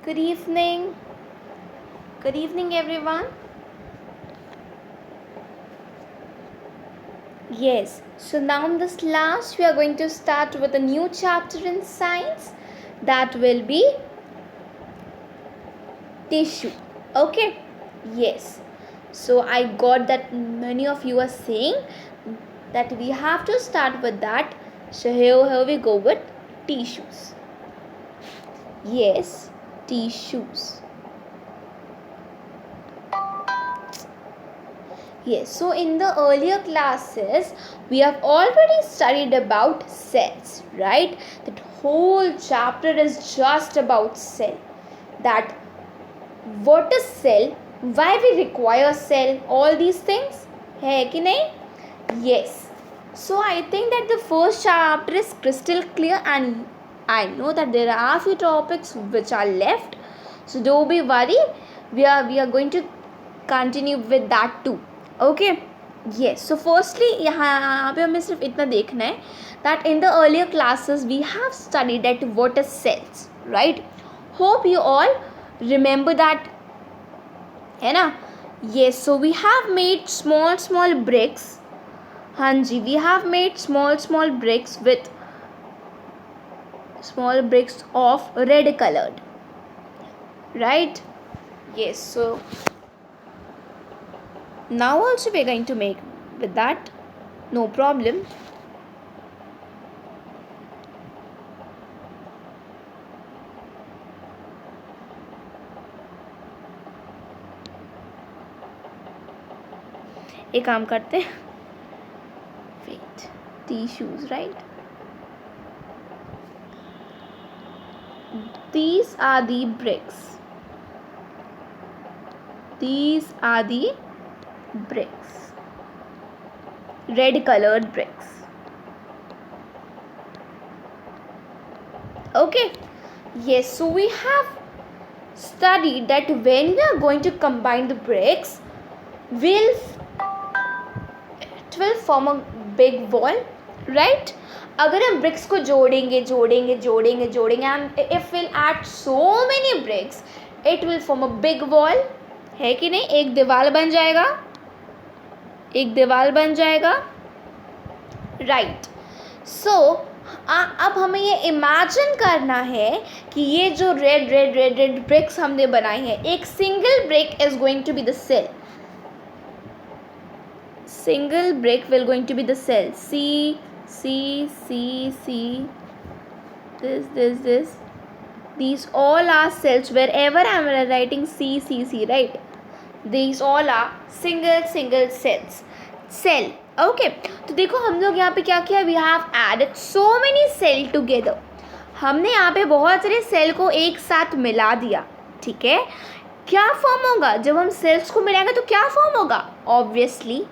Good evening. Good evening, everyone. Yes, so now in this class, we are going to start with a new chapter in science that will be tissue. Okay? Yes. So I got that many of you are saying that we have to start with that. So here we go with tissues. Yes, tissues. Yes, so in the earlier classes, we have already studied about cells, right? That whole chapter is just about cell. That what is cell, why we require cell, all these things. Hai ki nahi? Yes. So I think that the first chapter is crystal clear, and I know that there are a few topics which are left. So don't be worried. We are going to continue with that too. Okay yes so firstly यहाँ पे हमें सिर्फ इतना देखना है that in the earlier classes we have studied that what is cells right hope you all remember that है ना yes so we have made small small bricks हाँ जी we have made small small bricks with small bricks of red colored right yes so now also we are going to make with that no problem एक काम करते हैं wait tissues right these are the bricks red colored bricks okay yes so we have studied that when we are going to combine the bricks it will form a big wall right अगर हम bricks को जोड़ेंगे and if will add so many bricks it will form a big wall है कि नहीं एक दीवार बन जाएगा राइट सो अब हमें ये इमेजिन करना है कि ये जो रेड ब्रिक्स हमने बनाई है एक single brick is going to be the cell single brick will going to be the cell C this these all are cells wherever I am writing C right these all are single cells cell okay तो देखो हम लोग यहाँ पे क्या किया we have added so many cell together हमने यहाँ पे बहुत सारे सेल को एक साथ मिला दिया ठीक है क्या फॉर्म होगा जब हम सेल्स को मिलाएंगे तो क्या फॉर्म होगा obviously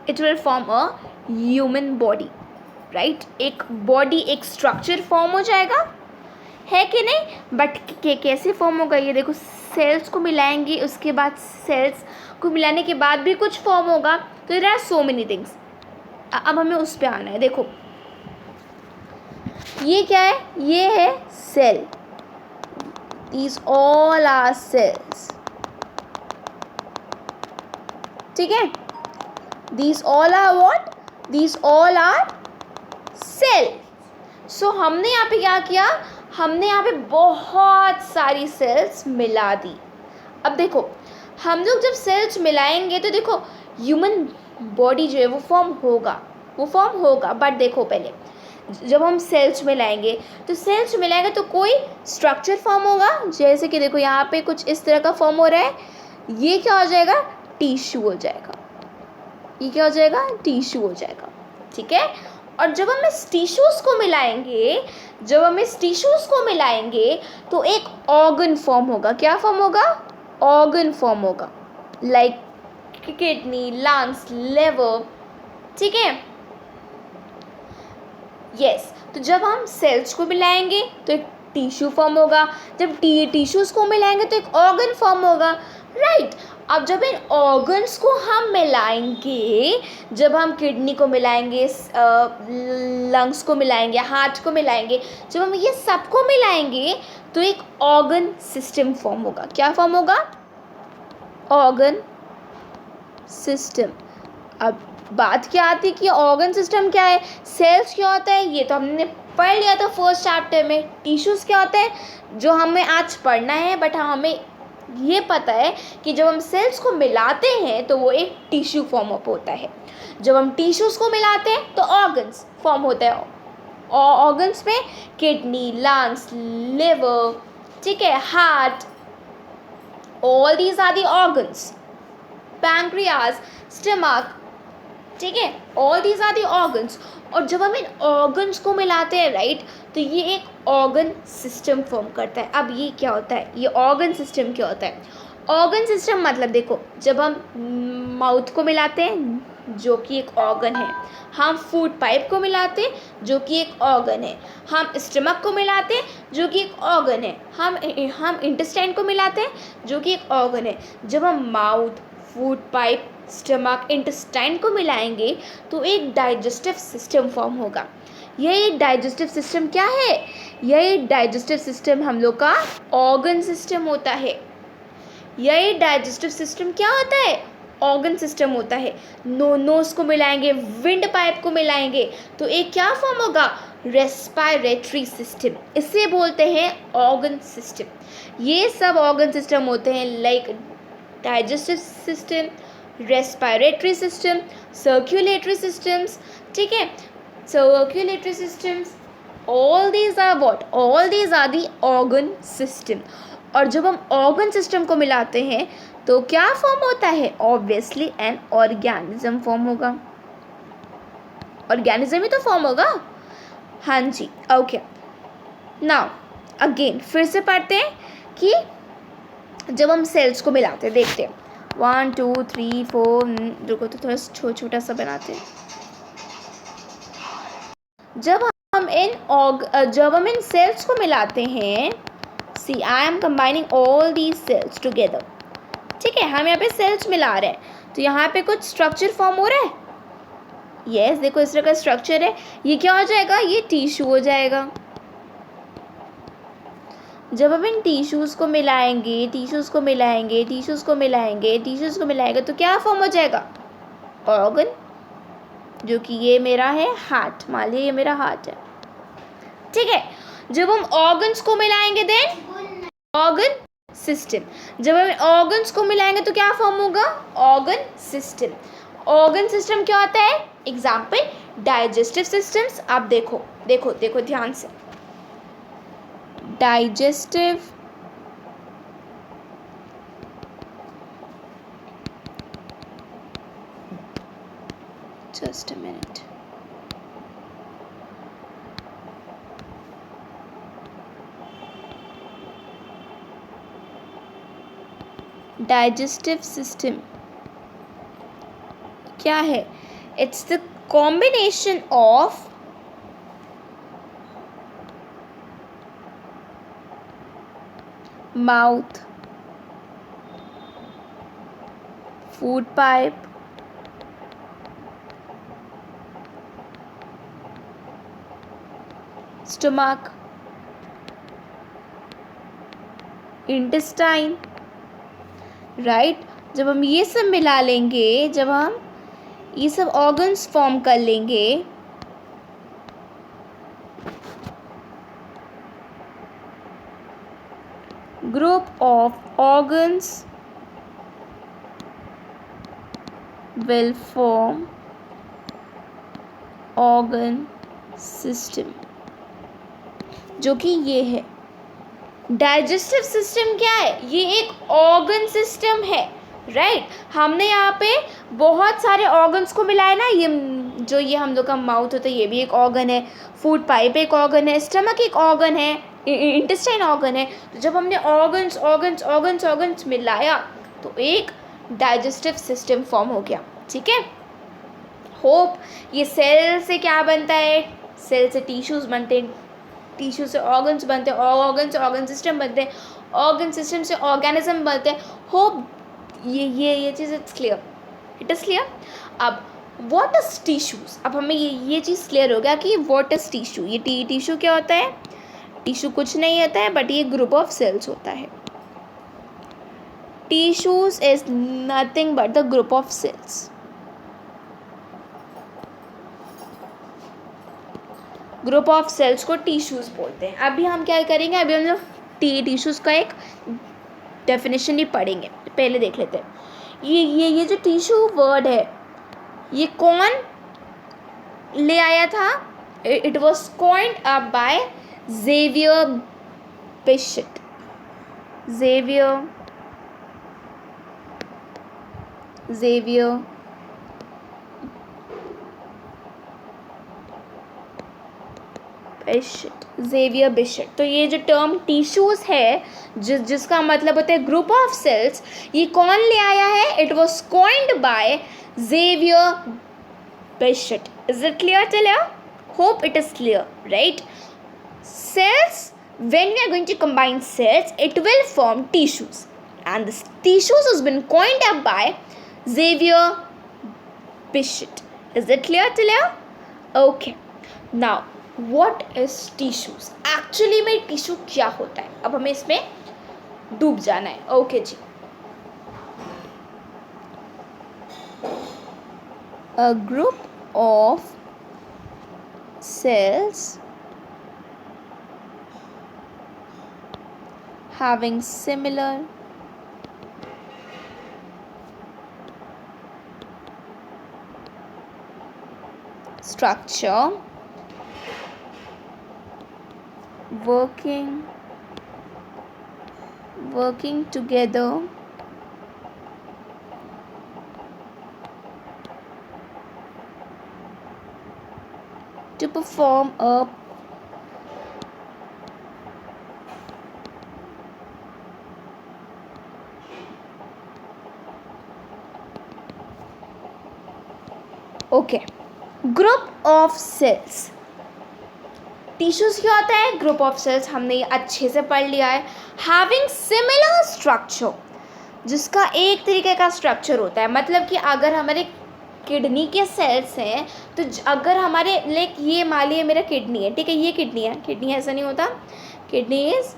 it will form a human body right एक बॉडी एक स्ट्रक्चर फॉर्म हो जाएगा है कि नहीं बट कैसे फॉर्म होगा ये देखो सेल्स को मिलाएंगे उसके बाद सेल्स को मिलाने के बाद भी कुछ फॉर्म होगा तो there are so many things अब हमें उस पे आना है देखो ये क्या है ये है cell these all are cells ठीक है these all are what these all are cell so हमने यहाँ पे क्या किया हमने यहाँ पे बहुत सारी सेल्स मिला दी अब देखो हम लोग जब सेल्स मिलाएंगे तो देखो ह्यूमन बॉडी जो है वो फॉर्म होगा बट देखो पहले जब हम सेल्स मिलाएंगे तो कोई स्ट्रक्चर फॉर्म होगा जैसे कि देखो यहाँ पे कुछ इस तरह का फॉर्म हो रहा है ये क्या हो जाएगा टिश्यू हो जाएगा ये क्या हो जाएगा टिश्यू हो जाएगा ठीक है और जब हम इस टिश्यूज़ को मिलाएंगे तो एक ऑर्गन फॉर्म होगा क्या फॉर्म होगा ऑर्गन फॉर्म होगा लाइक किडनी लंग्स लिवर ठीक है यस तो जब हम सेल्स को मिलाएंगे तो एक टिश्यू फॉर्म होगा, जब टिश्यूज़ को मिलाएंगे तो एक ऑर्गन फॉर्म होगा, राइट। अब जब इन ऑर्गन्स को हम मिलाएंगे, जब हम किडनी को मिलाएंगे, लंग्स को मिलाएंगे, हार्ट को मिलाएंगे, जब हम ये सबको मिलाएंगे तो एक ऑर्गन सिस्टम फॉर्म होगा। क्या फॉर्म होगा? Organ system. अब बात क्या आती है कि ऑर्गन सिस्टम क्या है, सेल्स क्या होता है, ये तो हमने पढ़ लिया था फर्स्ट चैप्टर में। टिश्यूज़ क्या होता है, जो हमें आज पढ़ना है, बट हमें ये पता है कि जब हम सेल्स को मिलाते हैं तो वो एक टिश्यू फॉर्म अप होता है। जब हम टिश्यूज़ को मिलाते हैं तो ऑर्गन्स फॉर्म होते हैं। ऑर्गन्स में किडनी, लंग्स, लिवर, ठीक है, heart, all these are the organs, pancreas, stomach, ठीक है, all these are the organs. और जब हम इन ऑर्गन्स को मिलाते हैं, राइट, तो ये एक ऑर्गन सिस्टम फॉर्म करता है। अब ये क्या होता है, ये ऑर्गन सिस्टम क्या होता है? ऑर्गन सिस्टम मतलब देखो, जब हम माउथ को मिलाते हैं जो कि एक ऑर्गन है, हम फूड पाइप को मिलाते हैं जो कि एक ऑर्गन है, हम स्टमक को मिलाते हैं जो कि एक ऑर्गन है, हम इंटेस्टाइन को मिलाते हैं जो कि एक ऑर्गन है। जब हम mouth, food pipe, stomach, intestine को मिलाएंगे तो एक डाइजेस्टिव सिस्टम फॉर्म होगा। यह डाइजेस्टिव सिस्टम क्या है? यह डाइजेस्टिव सिस्टम हम लोग का ऑर्गन सिस्टम होता है। यह डाइजेस्टिव सिस्टम क्या होता है? ऑर्गन सिस्टम होता है। नोज को मिलाएंगे, विंड पाइप को मिलाएंगे तो एक क्या फॉर्म होगा? Respiratory system. इसे बोलते हैं ऑर्गन सिस्टम। ये सब ऑर्गन सिस्टम होते हैं, like digestive system, respiratory system, circulatory systems, ठीक है, circulatory systems, all these are what? All these are the organ system. और जब हम ऑर्गन सिस्टम को मिलाते हैं तो क्या फॉर्म होता है? ऑब्वियसली एन ऑर्गेनिज्म फॉर्म होगा। ऑर्गेनिज्म ही तो फॉर्म होगा, हाँ जी, ओके। नाउ अगेन फिर से पढ़ते हैं कि जब हम सेल्स को मिलाते हैं, देखते हैं 1 2 3 4, रुको तो थोड़ा छोटा सा बनाते हैं। जब हम इन सेल्स को मिलाते हैं, see I am combining all these cells together, ठीक है, हम यहाँ पे सेल्स मिला रहे हैं तो यहाँ पे कुछ स्ट्रक्चर फॉर्म हो रहा है। यस, देखो इस तरह का स्ट्रक्चर है। ये क्या हो जाएगा? ये टिश्यू हो जाएगा। जब हम इन टिश्यूज़ को मिलाएंगे, टिश्यूज़ को मिलाएंगे, टिश्यूज़ को मिलाएंगे, टिश्यूज़ को मिलाएंगे तो क्या फॉर्म हो जाएगा? ऑर्गन, जो कि ये मेरा है हार्ट, मान लीजिए ये मेरा हार्ट है, ठीक है। जब हम ऑर्गन्स को मिलाएंगे देन ऑर्गन सिस्टम। जब हम ऑर्गन्स को मिलाएंगे तो क्या फॉर्म होगा? Organ system. ऑर्गन सिस्टम क्या होता है? Example digestive systems. आप देखो देखो देखो ध्यान से, digestive just a minute, digestive system क्या है? It's the combination of mouth, food pipe, stomach, intestine, right. जब हम ये सब मिला लेंगे, जब हम ये सब ऑर्गन्स फॉर्म कर लेंगे, group of organs will form organ system, जो कि ये है। डाइजेस्टिव सिस्टम क्या है? ये एक ऑर्गन सिस्टम है, राइट। हमने यहाँ पे बहुत सारे ऑर्गन्स को मिलाया ना, ये जो ये हम लोग का माउथ होता है ये भी एक ऑर्गन है, फूड पाइप एक ऑर्गन है, स्टमक एक ऑर्गन है, इंटेस्टाइन ऑर्गन है। तो जब हमने ऑर्गन्स ऑर्गन्स ऑर्गन्स ऑर्गन्स मिलाया तो एक डाइजेस्टिव सिस्टम फॉर्म हो गया, ठीक है। होप ये सेल से क्या बनता है? सेल से टिश्यूज़ बनते हैं, टिश्यू से ऑर्गन्स बनते हैं, ऑर्गन से ऑर्गन सिस्टम बनते हैं, ऑर्गन सिस्टम से ऑर्गेनिज्म बनते हैं. होप ये चीज़ it's clear, it is clear. अब व्हाट इज टिश्यूज, अब हमें ये चीज़ क्लियर हो गया कि व्हाट इज टिश्यू. ये टिश्यू क्या होता है? टिश्यू कुछ नहीं होता है बट ये ग्रुप ऑफ सेल्स होता है. Tissues is nothing but the group of cells. Group of cells को टिश्यूज बोलते हैं. अभी हम क्या करेंगे, अभी हम लोग टिश्यूज का एक डेफिनेशन ही पढ़ेंगे. पहले देख लेते हैं ये जो टिश्यू वर्ड है ये कौन ले आया था? It was coined up by Xavier Bichat. Xavier Bichat. तो ये जो टर्म टिश्यूज है जिसका मतलब होता है ग्रुप ऑफ सेल्स, ये कौन ले आया है? It was coined by Xavier Bichat. Is it clear till here? Hope it is clear, right? Cells, when we are going to combine cells, it will form tissues, and this tissues has been coined up by Xavier Bichet. Is it clear till here? Okay. Now, what is tissues? Actually में tissue क्या होता है, अब हमें इसमें डूब जाना है. ओके जी. A group of cells having similar structure working together to perform a group of cells. Tissues क्या होता है? Group of cells. हमने ये अच्छे से पढ़ लिया है. हैविंग सिमिलर स्ट्रक्चर, जिसका एक तरीके का स्ट्रक्चर होता है. मतलब कि अगर हमारे किडनी के सेल्स हैं तो अगर हमारे लाइक ये मान लिया मेरा किडनी है, ठीक है, ये किडनी ऐसा नहीं होता. किडनी इज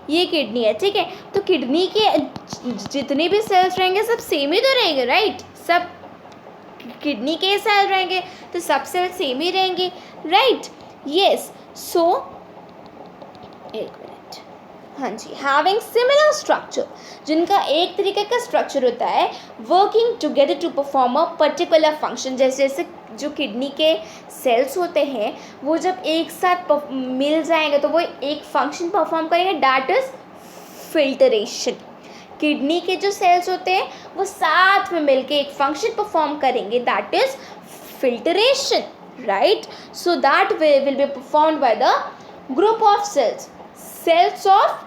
ये किडनी है, ठीक है. तो किडनी के जितने भी सेल्स रहेंगे सब सेम ही तो रहेंगे, राइट? सब किडनी के सेल रहेंगे तो सब सेल सेम ही रहेंगे, राइट? यस. सो एक मिनट. हाँ जी. हैविंग सिमिलर स्ट्रक्चर, जिनका एक तरीके का स्ट्रक्चर होता है. Working together to perform a particular function. जैसे जो किडनी के सेल्स होते हैं वो जब एक साथ मिल जाएंगे तो वो एक फंक्शन परफॉर्म करेंगे, दैट इज फिल्टरेशन. किडनी के जो सेल्स होते हैं वो साथ में मिलके एक फंक्शन परफॉर्म करेंगे, that is filtration, right? So that will be performed by the group of cells of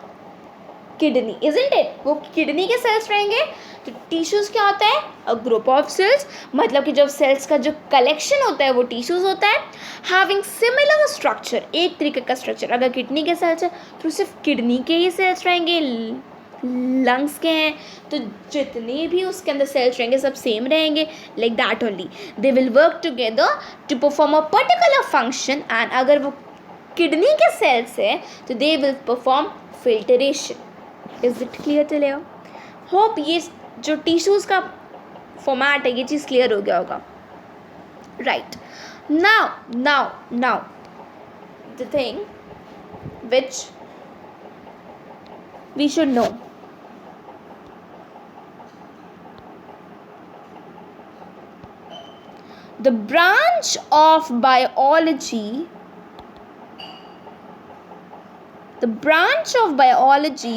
kidney, isn't it? वो किडनी के सेल्स रहेंगे. तो टिश्यूज क्या होता है? A group of cells. मतलब कि जब सेल्स का जो कलेक्शन होता है वो टिश्यूज होता है. हैविंग सिमिलर स्ट्रक्चर, एक तरीके का स्ट्रक्चर. अगर किडनी के सेल्स है तो सिर्फ किडनी के ही सेल्स रहेंगे. लंग्स के हैं तो जितने भी उसके अंदर सेल्स रहेंगे सब सेम रहेंगे, like that only. They will work together to perform a particular function. And अगर वो किडनी के सेल्स है तो they will perform filtration. Is it clear till here? Hope ये जो टिश्यूज का फॉर्मेट है ये चीज़ क्लियर हो गया होगा, right? Now the thing which we should know. The branch of biology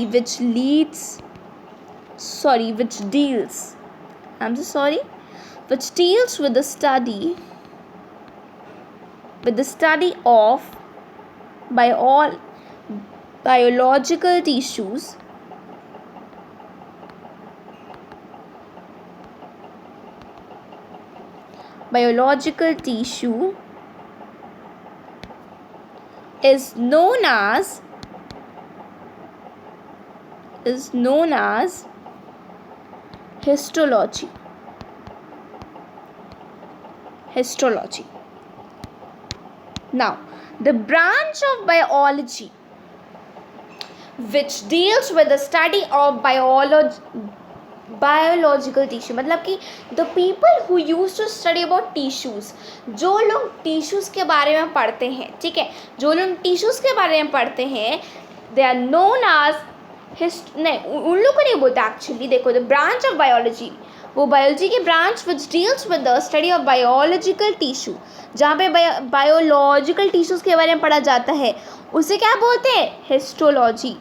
which deals with the study of biological tissues is known as histology. Now, the branch of biology which deals with the study of biological tissue, मतलब कि the people who used to study about tissues, जो लोग tissues के बारे में पढ़ते हैं, ठीक है, जो लोग tissues के बारे में पढ़ते हैं, they are known as नहीं, उन लोग को नहीं बोलता एक्चुअली. देखो, the branch of biology, वो बायोलॉजी की branch which deals with the study of biological tissue, जहाँ पे बायोलॉजिकल टिश्यूज़ के बारे में पढ़ा जाता है, उसे क्या बोलते हैं? हिस्टोलॉजी.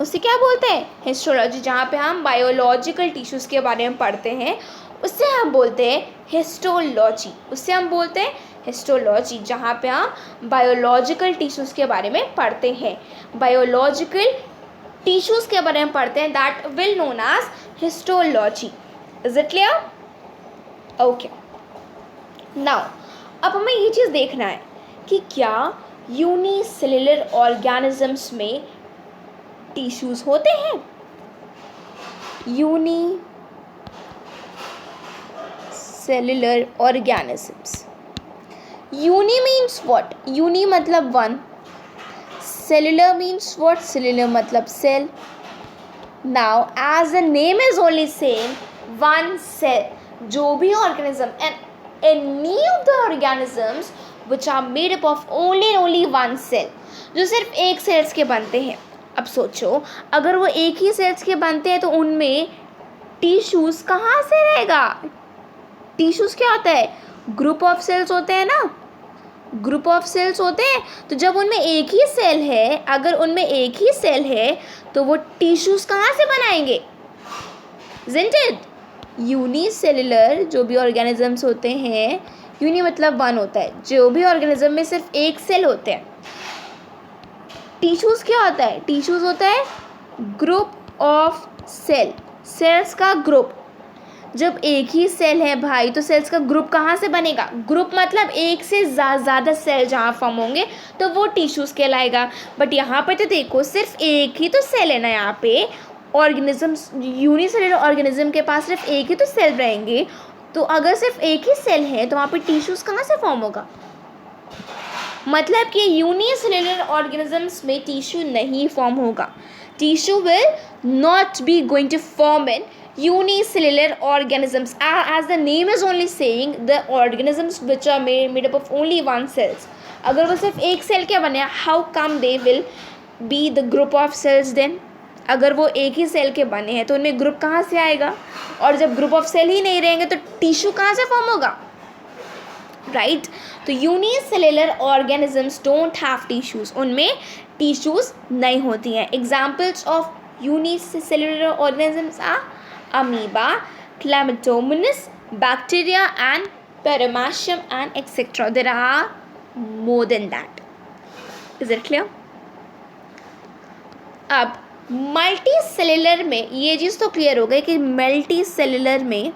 उसे क्या बोलते हैं? हिस्टोलॉजी. जहाँ पे हम बायोलॉजिकल टिश्यूज़ के बारे में पढ़ते हैं, उससे हम बोलते हैं हिस्टोलॉजी. उससे हम बोलते हैं हिस्टोलॉजी, जहाँ पे हम बायोलॉजिकल टिश्यूज़ के बारे में पढ़ते हैं. बायोलॉजिकल टिश्यूज़ के बारे में पढ़ते हैं, that will known as histology. Is it clear? Okay. Now, अब हमें ये चीज़ देखना है कि क्या यूनिसेल्युलर ऑर्गेनिजम्स में टिश्यूज़ होते हैं? Unicellular organisms. Uni means what? Uni मतलब one. Cellular means what? Cellular मतलब cell. Now, as the name is only same, one cell. जो भी organism and any of the organisms which are made up of only one cell, जो सिर्फ एक sales के बनते हैं. अब सोचो, अगर वो एक ही सेल्स के बनते हैं तो उनमें टिश्यूज़ कहाँ से रहेगा? टिश्यूज़ क्या होता है? ग्रुप ऑफ सेल्स होते हैं ना. ग्रुप ऑफ सेल्स होते हैं. तो जब उनमें एक ही सेल है, अगर उनमें एक ही सेल है, तो वो टिश्यूज़ कहाँ से बनाएंगे? Isn't it? यूनिसेल्युलर जो भी ऑर्गेनिजम्स होते हैं, यूनि मतलब वन होता है, जो भी ऑर्गेनिज्म में सिर्फ एक सेल होते हैं. टिश्यूज़ क्या होता है? टिश्यूज़ होता है ग्रुप ऑफ सेल, सेल्स का ग्रुप. जब एक ही सेल है भाई, तो सेल्स का ग्रुप कहाँ से बनेगा? ग्रुप मतलब एक से ज़्यादा सेल जहाँ फॉर्म होंगे, तो वो टिश्यूज़ कहलाएगा. बट यहाँ पे तो देखो, सिर्फ एक ही तो सेल है ना. यहाँ पे ऑर्गेनिजम्स, यूनिसेल्युलर ऑर्गेनिज्म के पास सिर्फ एक ही तो सेल रहेंगे. तो अगर सिर्फ एक ही सेल है, तो वहाँ पे टिश्यूज़ कहाँ से फॉर्म होगा? मतलब कि यूनिसेल्युलर ऑर्गेनिजम्स में टिश्यू नहीं फॉर्म होगा. Tissue will not be going to form in unicellular organisms, as the name is only saying, the organisms which are made up of only one cells. अगर वो सिर्फ एक सेल के बने, how come they will be the group of cells then? अगर वो एक ही cell के बने हैं तो उनमें ग्रुप कहाँ से आएगा? और जब ग्रुप ऑफ सेल ही नहीं रहेंगे तो टिश्यू कहाँ से फॉर्म होगा? राइट. तो unicellular organisms don't have tissues, उनमें टिश्यूज़ नहीं होती हैं. Examples of unicellular organisms are amoeba, chlamydomonas, bacteria and paramecium and etc. There are more than that. Is it clear? अब मल्टी सेल्युलर में ये चीज़ तो क्लियर हो गई कि मल्टी सेल्युलर में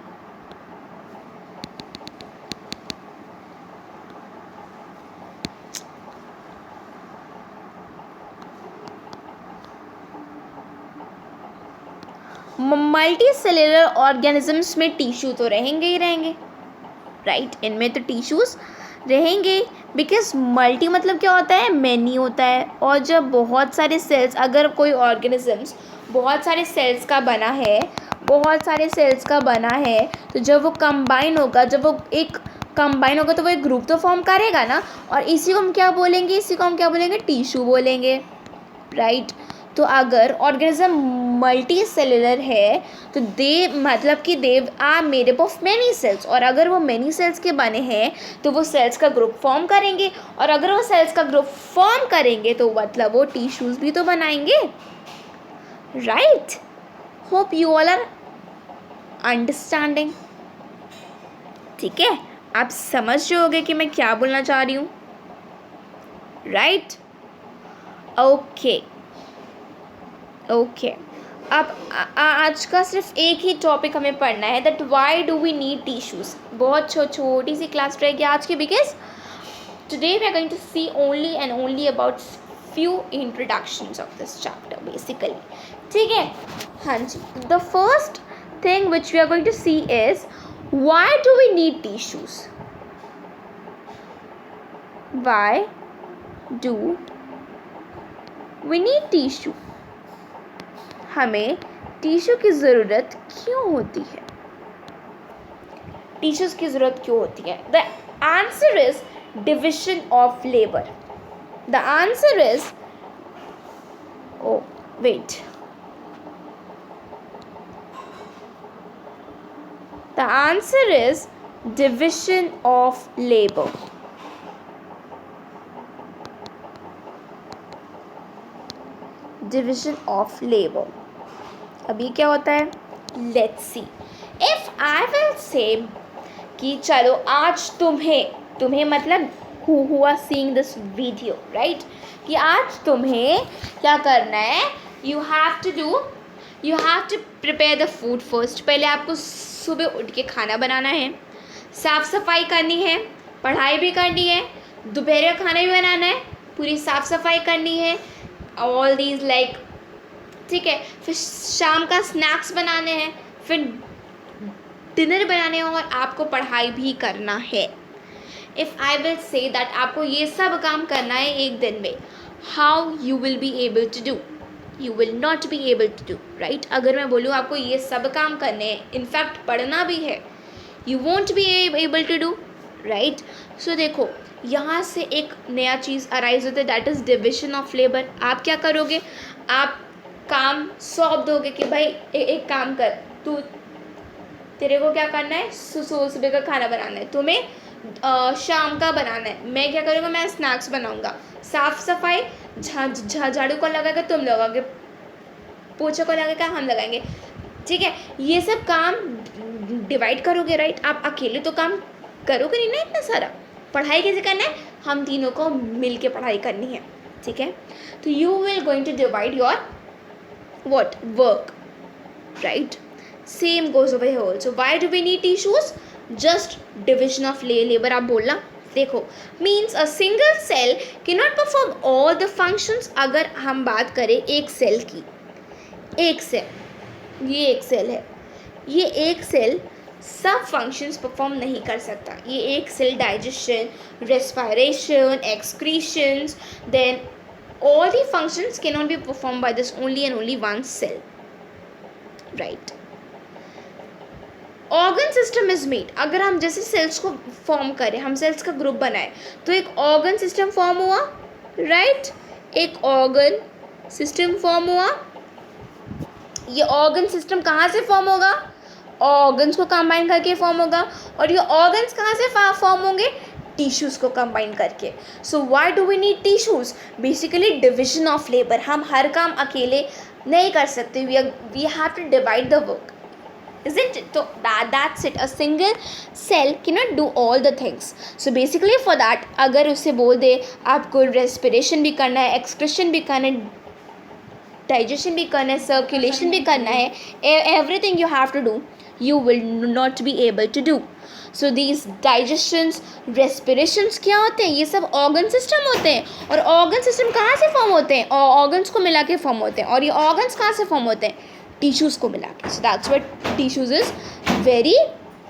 मल्टी सेल्युलर ऑर्गेनिजम्स में टिश्यू तो रहेंगे ही रहेंगे. राइट. इनमें तो टिश्यूज़ रहेंगे, बिकॉज मल्टी मतलब क्या होता है? मैनी होता है. और जब बहुत सारे सेल्स, अगर कोई ऑर्गेनिजम्स बहुत सारे सेल्स का बना है, तो जब वो कंबाइन होगा, तो वो एक ग्रुप तो फॉर्म करेगा ना. और इसी को हम क्या बोलेंगे? टिश्यू बोलेंगे. राइट. तो अगर ऑर्गेनिज्म मल्टी सेल्युलर है, तो they are made up of many cells. और अगर वो मैनी सेल्स के बने हैं, तो वो सेल्स का ग्रुप फॉर्म करेंगे. और अगर वो सेल्स का ग्रुप फॉर्म करेंगे, तो मतलब वो टिश्यूज़ भी तो बनाएंगे. Right. Hope you all are understanding. ठीक है, आप समझ रहे होगे कि मैं क्या बोलना चाह रही हूँ. राइट. ओके. अब आज का सिर्फ एक ही टॉपिक हमें पढ़ना है, that why do we need tissues. बहुत छोटी सी क्लास रहेगी आज की, because today we are going to see only and only about few introductions of this chapter basically. ठीक है, हाँ जी. The first thing which we are going to see is why do we need tissues? Why do we need tissue? हमें tissue की ज़रूरत क्यों होती है? Tissues की ज़रूरत क्यों होती है? The answer is division of labour. The answer is the answer is division of labor. Division of labor. अभी क्या होता है? Let's see. If I will say कि चलो आज तुम्हें मतलब who are seeing this video, right? कि आज तुम्हें क्या करना है? You have to prepare the food first. पहले आपको सुबह उठ के खाना बनाना है, साफ़ सफाई करनी है, पढ़ाई भी करनी है, दोपहर का खाना भी बनाना है, पूरी साफ़ सफाई करनी है, ऑल दीज लाइक, ठीक है. फिर शाम का स्नैक्स बनाने हैं, फिर डिनर बनाने हैं और आपको पढ़ाई भी करना है. If I will say that आपको ये सब काम करना है एक दिन में, how you will be able to do? You will not be able to do, right. अगर मैं बोलूँ आपको ये सब काम करने हैं, इनफैक्ट पढ़ना भी है, you won't be able to do, right. So देखो यहाँ से एक नया चीज़ अराइज होता है, that is division of labour. आप क्या करोगे? आप काम सौंप दोगे कि भाई एक काम कर, तेरे को क्या करना है? सुबह का खाना बनाना है, तुम्हें शाम का बनाना है. मैं क्या करूँगा? मैं स्नैक्स बनाऊँगा. साफ़ सफाई झाड़ू को लगाकर तुम लगाओगे, पोछे को लगाकर हम लगाएंगे, ठीक है. ये सब काम डिवाइड करोगे, राइट. आप अकेले तो काम करोगे नहीं ना इतना सारा. पढ़ाई कैसे करना है? हम तीनों को मिल के पढ़ाई करनी है, ठीक है. तो you will going to divide your what work, right. Same goes over here also. Why do we need tissues? Just division of labor. आप बोलना देखो, means a single cell cannot perform all the functions. अगर हम बात करें एक cell की, एक सेल, ये एक सेल है, ये एक सेल सब फंक्शंस परफॉर्म नहीं कर सकता. ये एक cell digestion, respiration, excretions, then all the functions cannot be performed by this only and only one cell, right. organ system is made. अगर हम जैसे सेल्स को फॉर्म करें, हम सेल्स का ग्रुप बनाए तो एक ऑर्गन सिस्टम फॉर्म हुआ, राइट. एक ऑर्गन सिस्टम फॉर्म हुआ. ये ऑर्गन सिस्टम कहाँ से फॉर्म होगा? ऑर्गन्स को कंबाइन करके फॉर्म होगा. और ये ऑर्गन्स कहाँ से फॉर्म होंगे? टिश्यूज़ को कंबाइन करके. So why do we need tissues? Basically division of labour. हम हर काम अकेले नहीं कर सकते. We have to divide the work, isn't it? So that's it. A single cell cannot do all the things. So basically for that, अगर उसे बोल दे आपको रेस्पिरेशन भी करना है, एक्सक्रीशन भी करना है, डाइजेशन भी करना है, सर्कुलेशन भी करना है, everything you have to do, you will not be able to do. So these digestions, respirations क्या होते हैं? ये सब ऑर्गन सिस्टम होते हैं. और ऑर्गन सिस्टम कहाँ से फॉर्म होते हैं? ऑर्गन्स को मिला के फॉर्म होते हैं. और ये ऑर्गन्स कहाँ से फॉर्म होते हैं? टिश्यूज़ को मिला के. So that's what tissues is very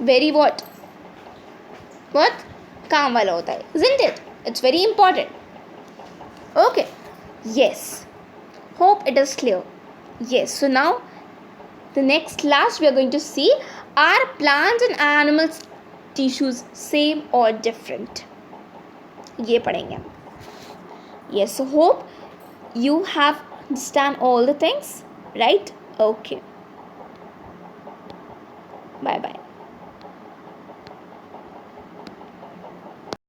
very what काम वाला होता है, isn't it? It's very important. Okay. Yes. Hope it is clear. Yes. So now the next class we are going to see, are plants and animals tissues same or different? ये पढ़ेंगे हम. Yes, so hope you have understand all the things, right? Okay. Bye bye.